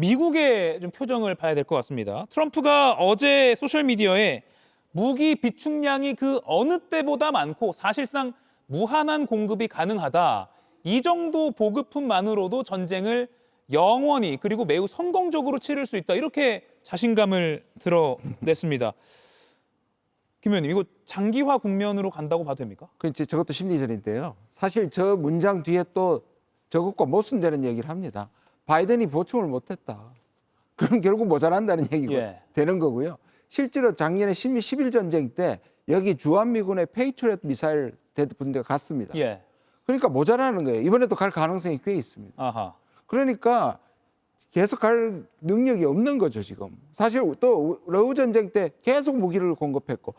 미국의 좀 표정을 봐야 될 것 같습니다. 트럼프가 어제 소셜미디어에 무기 비축량이 그 어느 때보다 많고 사실상 무한한 공급이 가능하다. 이 정도 보급품만으로도 전쟁을 영원히 그리고 매우 성공적으로 치를 수 있다. 이렇게 자신감을 드러냈습니다. 김 의원님, 이거 장기화 국면으로 간다고 봐도 됩니까? 그렇지, 저것도 심리전인데요. 사실 저 문장 뒤에 또 저것과 모순되는 얘기를 합니다. 바이든이 보충을 못했다. 그럼 결국 모자란다는 얘기가 예. 되는 거고요. 실제로 작년에 11 전쟁 때 여기 주한미군의 페이트리엇 미사일 대분대가 갔습니다. 예. 그러니까 모자라는 거예요. 이번에도 갈 가능성이 꽤 있습니다. 아하. 그러니까 계속 갈 능력이 없는 거죠, 지금. 사실 또 러우 전쟁 때 계속 무기를 공급했고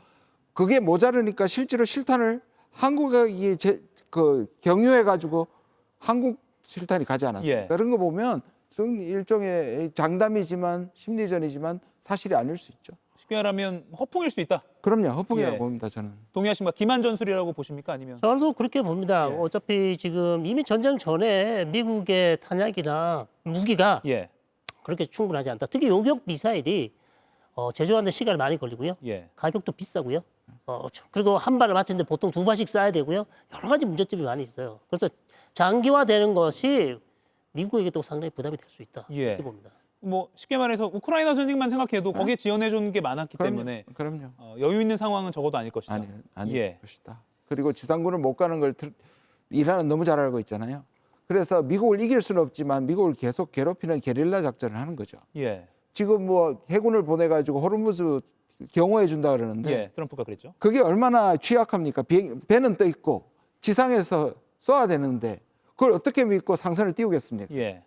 그게 모자르니까 실제로 실탄을 한국이 경유해가지고 한국 실탄이 가지 않았습니까? 예. 그런 거 보면 일종의 장담이지만 심리전이지만 사실이 아닐 수 있죠. 쉽게 말하면 허풍일 수 있다. 그럼요, 허풍이라고 예. 봅니다, 저는. 동의하십니까? 기만 전술이라고 보십니까? 아니면? 저도 그렇게 봅니다. 예. 어차피 지금 이미 전쟁 전에 미국의 탄약이나 무기가 예. 그렇게 충분하지 않다. 특히 요격 미사일이 제조하는 데 시간이 많이 걸리고요. 예. 가격도 비싸고요. 그리고 한 발을 맞추는데 보통 두 발씩 쏴야 되고요. 여러 가지 문제점이 많이 있어요. 그래서 장기화되는 것이 미국에게 또 상당히 부담이 될 수 있다. 예. 이렇게 봅니다. 뭐 쉽게 말해서 우크라이나 전쟁만 생각해도 거기에 지원해 준 게 많았기 때문에 그럼요. 여유 있는 상황은 적어도 아닐 것이다. 아닐 예. 것이다. 그리고 지상군을 못 가는 걸 이란은 너무 잘 알고 있잖아요. 그래서 미국을 이길 수는 없지만 미국을 계속 괴롭히는 게릴라 작전을 하는 거죠. 예. 지금 뭐 해군을 보내가지고 호르무즈 경호해 준다 그러는데 예. 트럼프가 그랬죠. 그게 얼마나 취약합니까? 배는 떠 있고 지상에서 쏘아야 되는데 그걸 어떻게 믿고 상선을 띄우겠습니까? 예.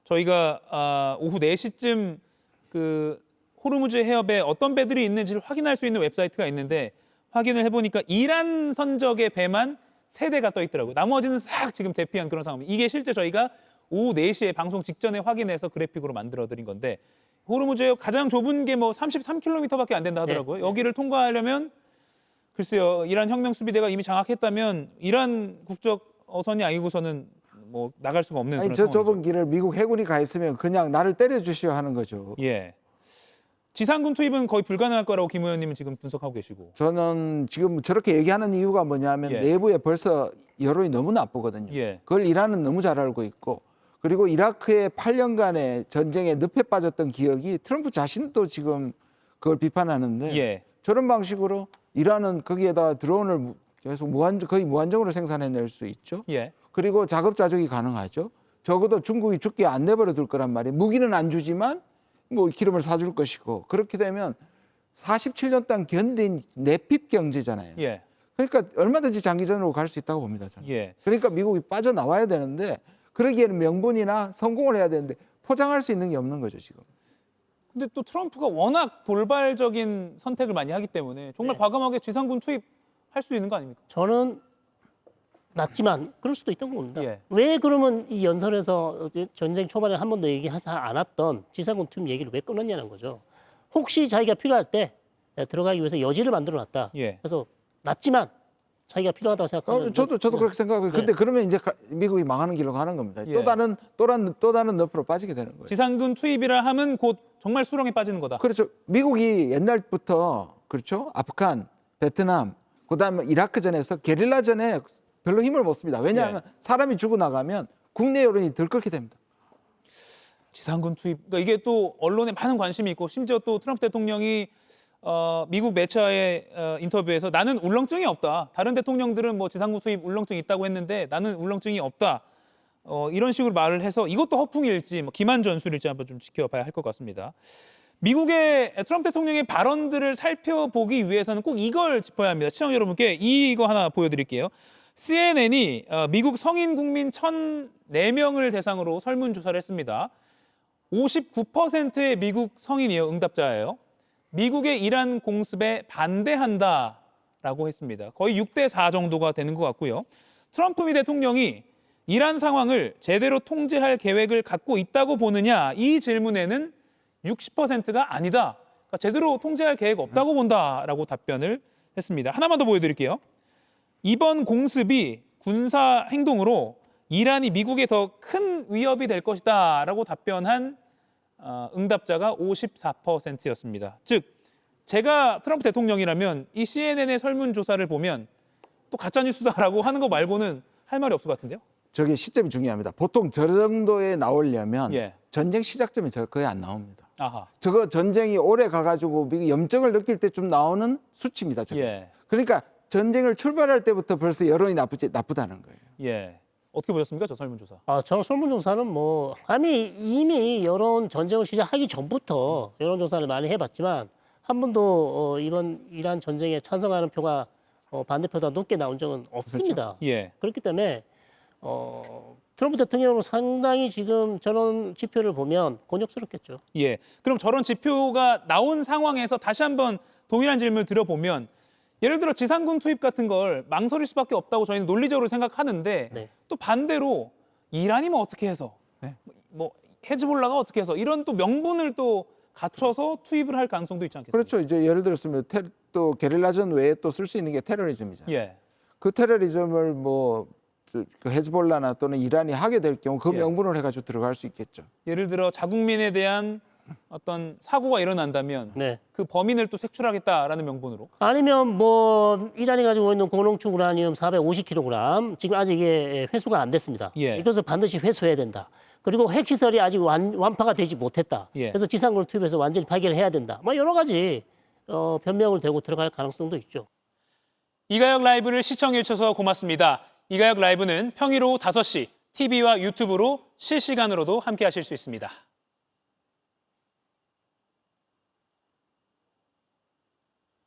저희가 오후 4시쯤 그 호르무즈 해협에 어떤 배들이 있는지를 확인할 수 있는 웹사이트가 있는데 확인을 해보니까 이란 선적의 배만 3대가 떠 있더라고요. 나머지는 싹 지금 대피한 그런 상황입니다. 이게 실제 저희가 오후 4시에 방송 직전에 확인해서 그래픽으로 만들어드린 건데 호르무즈 해협 가장 좁은 게 뭐 33km밖에 안 된다 하더라고요. 네. 여기를 통과하려면 글쎄요. 이란 혁명수비대가 이미 장악했다면 이란 국적 어선이 아니고서는 뭐 나갈 수가 없는 아니 그런 저 상황이죠. 좁은 길을 미국 해군이 가 있으면 그냥 나를 때려 주시오 하는 거죠. 예. 지상군 투입은 거의 불가능할 거라고 김 의원님은 지금 분석하고 계시고. 저는 지금 저렇게 얘기하는 이유가 뭐냐면 예. 내부에 벌써 여론이 너무 나쁘거든요. 예. 그걸 이란은 너무 잘 알고 있고 그리고 이라크의 8년간의 전쟁에 늪에 빠졌던 기억이 트럼프 자신도 지금 그걸 비판하는데 예. 저런 방식으로 이란은 거기에다 드론을 계속 거의 무한정으로 생산해낼 수 있죠. 예. 그리고 자급자족이 가능하죠. 적어도 중국이 죽게 안 내버려 둘 거란 말이에요. 무기는 안 주지만 뭐 기름을 사줄 것이고 그렇게 되면 47년 동안 견딘 내핍 경제잖아요. 예. 그러니까 얼마든지 장기전으로 갈 수 있다고 봅니다. 저는. 예. 그러니까 미국이 빠져나와야 되는데 그러기에는 명분이나 성공을 해야 되는데 포장할 수 있는 게 없는 거죠 지금. 근데 또 트럼프가 워낙 돌발적인 선택을 많이 하기 때문에 정말 네. 과감하게 지상군 투입할 수 있는 거 아닙니까? 저는 낮지만 그럴 수도 있다고 봅니다. 예. 왜 그러면 이 연설에서 전쟁 초반에 한 번도 얘기하지 않았던 지상군 투입 얘기를 왜 끊었냐는 거죠. 혹시 자기가 필요할 때 들어가기 위해서 여지를 만들어놨다. 예. 그래서 낮지만 자기가 필요하다고 생각하면 저도 그렇게 생각해요. 근데 그러면 이제 미국이 망하는 길로 가는 겁니다. 예. 또 다른 늪으로 빠지게 되는 거예요. 지상군 투입이라 하면 곧 정말 수렁에 빠지는 거다. 그렇죠. 미국이 옛날부터 그렇죠. 아프간, 베트남, 그다음에 이라크전에서 게릴라전에 별로 힘을 못 씁니다. 왜냐하면 사람이 죽어나가면 국내 여론이 들끓게 됩니다. 지상군 투입. 그러니까 이게 또 언론에 많은 관심이 있고 심지어 또 트럼프 대통령이 미국 매체와의 인터뷰에서 나는 울렁증이 없다. 다른 대통령들은 뭐 지상군 투입 울렁증이 있다고 했는데 나는 울렁증이 없다. 이런 식으로 말을 해서 이것도 허풍일지 뭐 기만 전술일지 한번 좀 지켜봐야 할 것 같습니다. 미국의 트럼프 대통령의 발언들을 살펴보기 위해서는 꼭 이걸 짚어야 합니다. 시청자 여러분께 이거 하나 보여드릴게요. CNN이 미국 성인 국민 1,004명을 대상으로 설문조사를 했습니다. 59%의 미국 성인이요, 응답자예요. 미국의 이란 공습에 반대한다라고 했습니다. 거의 6대4 정도가 되는 것 같고요. 트럼프 미 대통령이 이란 상황을 제대로 통제할 계획을 갖고 있다고 보느냐 이 질문에는 60%가 아니다. 그러니까 제대로 통제할 계획 없다고 본다라고 답변을 했습니다. 하나만 더 보여드릴게요. 이번 공습이 군사 행동으로 이란이 미국에 더 큰 위협이 될 것이다라고 답변한 응답자가 54%였습니다. 즉 제가 트럼프 대통령이라면 이 CNN의 설문조사를 보면 또 가짜뉴스다라고 하는 거 말고는 할 말이 없을 것 같은데요. 저게 시점이 중요합니다. 보통 저 정도에 나오려면 예. 전쟁 시작점이 거의 안 나옵니다. 아하. 저거 전쟁이 오래 가가지고 염증을 느낄 때쯤 나오는 수치입니다. 저게. 예. 그러니까 전쟁을 출발할 때부터 벌써 여론이 나쁘다는 거예요. 예. 어떻게 보셨습니까, 저 설문조사? 저 설문조사는 뭐 이미 여론 전쟁을 시작하기 전부터 여론조사를 많이 해봤지만 한 번도 이번 이란 전쟁에 찬성하는 표가 반대표보다 높게 나온 적은 없습니다. 예. 그렇기 때문에 트럼프 대통령으로 상당히 지금 저런 지표를 보면 곤욕스럽겠죠. 예. 그럼 저런 지표가 나온 상황에서 다시 한번 동일한 질문을 드려보면 예를 들어 지상군 투입 같은 걸 망설일 수밖에 없다고 저희는 논리적으로 생각하는데 네. 또 반대로 이란이면 어떻게 해서 네. 뭐 헤즈볼라가 어떻게 해서 이런 또 명분을 또 갖춰서 투입을 할 가능성도 있지 않겠습니까? 그렇죠. 이제 예를 들었으면 또 게릴라전 외에 또 쓸 수 있는 게 테러리즘이잖아요. 예. 그 테러리즘을 그 헤즈볼라나 또는 이란이 하게 될 경우 그 예. 명분을 해가지고 들어갈 수 있겠죠. 예를 들어 자국민에 대한 어떤 사고가 일어난다면 네. 그 범인을 또 색출하겠다라는 명분으로. 아니면 뭐 이란이 가지고 있는 고농축 우라늄 450kg 지금 아직 이게 회수가 안 됐습니다. 예. 이것을 반드시 회수해야 된다. 그리고 핵시설이 아직 완파가 되지 못했다. 예. 그래서 지상군을 투입해서 완전히 파괴해야 된다. 뭐 여러 가지 변명을 대고 들어갈 가능성도 있죠. 이가혁 라이브를 시청해 주셔서 고맙습니다. 이가혁 라이브는 평일 오후 5시 TV와 유튜브로 실시간으로도 함께 하실 수 있습니다.